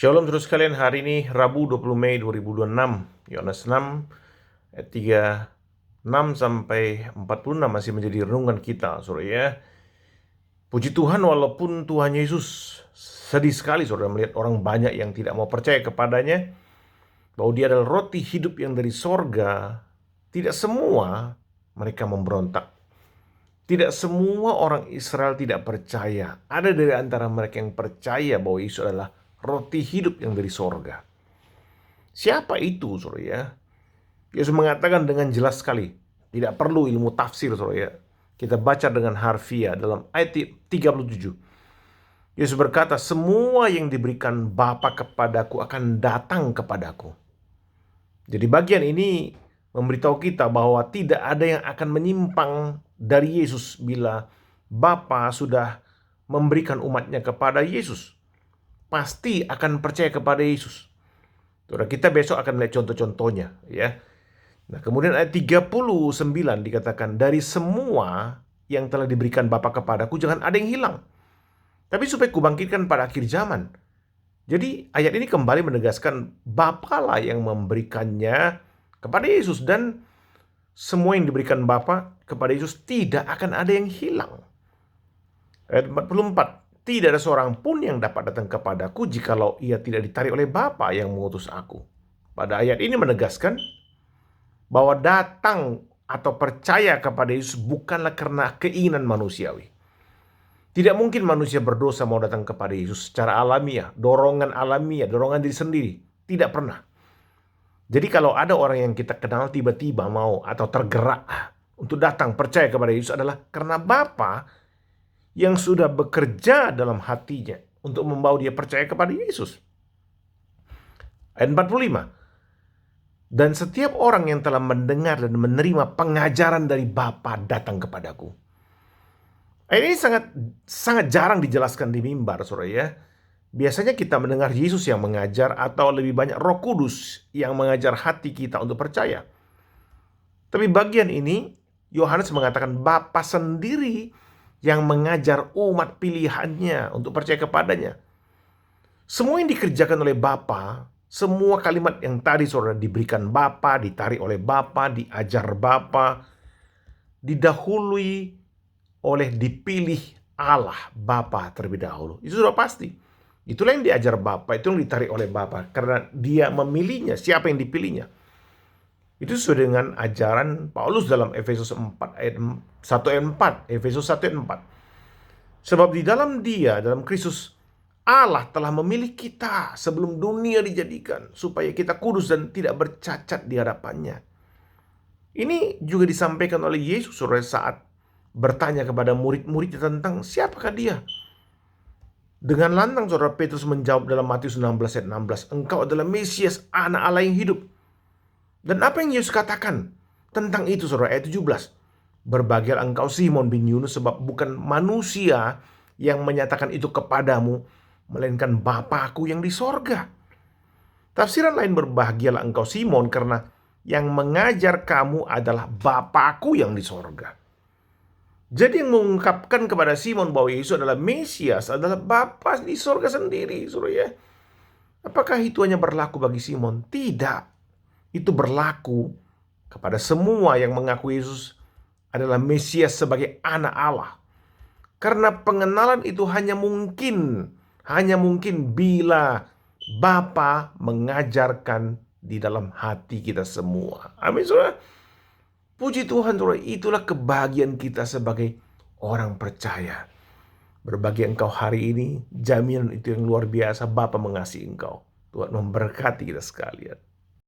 Shalom terus sekalian, hari ini Rabu 20 Mei 2026, Yohanes 6 ayat 36 sampai 46 masih menjadi renungan kita, saudara ya. Puji Tuhan, walaupun Tuhan Yesus sedih sekali saudara melihat orang banyak yang tidak mau percaya kepadanya, bahwa dia adalah roti hidup yang dari sorga. Tidak semua mereka memberontak. Tidak semua orang Israel tidak percaya. Ada dari antara mereka yang percaya bahwa Yesus adalah roti hidup yang dari sorga. Siapa itu, saudara ya? Yesus mengatakan dengan jelas sekali. Tidak perlu ilmu tafsir, saudara ya. Kita baca dengan harfiah dalam ayat 37. Yesus berkata, semua yang diberikan Bapa kepadaku akan datang kepadaku. Jadi bagian ini memberitahu kita bahwa tidak ada yang akan menyimpang dari Yesus bila Bapa sudah memberikan umatnya kepada Yesus. Pasti akan percaya kepada Yesus. Saudara, kita besok akan lihat contoh-contohnya ya. Nah, kemudian ayat 39 dikatakan, dari semua yang telah diberikan Bapa kepadaku jangan ada yang hilang, tapi supaya kubangkitkan pada akhir zaman. Jadi ayat ini kembali menegaskan Bapa lah yang memberikannya kepada Yesus, dan semua yang diberikan Bapa kepada Yesus tidak akan ada yang hilang. Ayat 44, tidak ada seorang pun yang dapat datang kepadaku jikalau ia tidak ditarik oleh Bapa yang mengutus aku. Pada ayat ini menegaskan bahwa datang atau percaya kepada Yesus bukanlah karena keinginan manusiawi. Tidak mungkin manusia berdosa mau datang kepada Yesus secara alamiah, dorongan diri sendiri. Tidak pernah. Jadi kalau ada orang yang kita kenal tiba-tiba mau atau tergerak untuk datang percaya kepada Yesus adalah karena Bapa yang sudah bekerja dalam hatinya untuk membawa dia percaya kepada Yesus. Ayat 45. Dan setiap orang yang telah mendengar dan menerima pengajaran dari Bapa datang kepadaku. Ini sangat jarang dijelaskan di mimbar, saudara ya. Biasanya kita mendengar Yesus yang mengajar atau lebih banyak Roh Kudus yang mengajar hati kita untuk percaya. Tapi bagian ini Yohanes mengatakan Bapa sendiri yang mengajar umat pilihannya untuk percaya kepadanya. Semua yang dikerjakan oleh Bapa, semua kalimat yang tadi saudara diberikan Bapa, ditarik oleh Bapa, diajar Bapa, didahului oleh dipilih Allah Bapa terlebih dahulu. Itu sudah pasti. Itulah yang diajar Bapa, itu yang ditarik oleh Bapa karena dia memilihnya, siapa yang dipilihnya. Itu sesuai dengan ajaran Paulus dalam Efesus 4 ayat 1 ayat 4, Efesus 1 ayat 4. Sebab di dalam dia, dalam Kristus, Allah telah memilih kita sebelum dunia dijadikan supaya kita kudus dan tidak bercacat di hadapannya. Ini juga disampaikan oleh Yesus saat bertanya kepada murid-muridnya tentang siapakah dia. Dengan lantang saudara Petrus menjawab dalam Matius 16 ayat 16, engkau adalah Mesias, anak Allah yang hidup. Dan apa yang Yesus katakan tentang itu saudara? Ayat 17, berbahagialah engkau Simon bin Yunus, sebab bukan manusia yang menyatakan itu kepadamu, melainkan Bapa-Ku yang di sorga. Tafsiran lain, berbahagialah engkau Simon, karena yang mengajar kamu adalah Bapa-Ku yang di sorga. Jadi yang mengungkapkan kepada Simon bahwa Yesus adalah Mesias adalah Bapa di sorga sendiri, saudara ya. Apakah itu hanya berlaku bagi Simon? Tidak. Itu berlaku kepada semua yang mengaku Yesus adalah Mesias sebagai anak Allah. Karena pengenalan itu hanya mungkin bila Bapa mengajarkan di dalam hati kita semua. Amin, saudara. Puji Tuhan, saudara, itulah kebahagiaan kita sebagai orang percaya. Berbagi engkau hari ini, jaminan itu yang luar biasa, Bapa mengasihi engkau. Tuhan memberkati kita sekalian.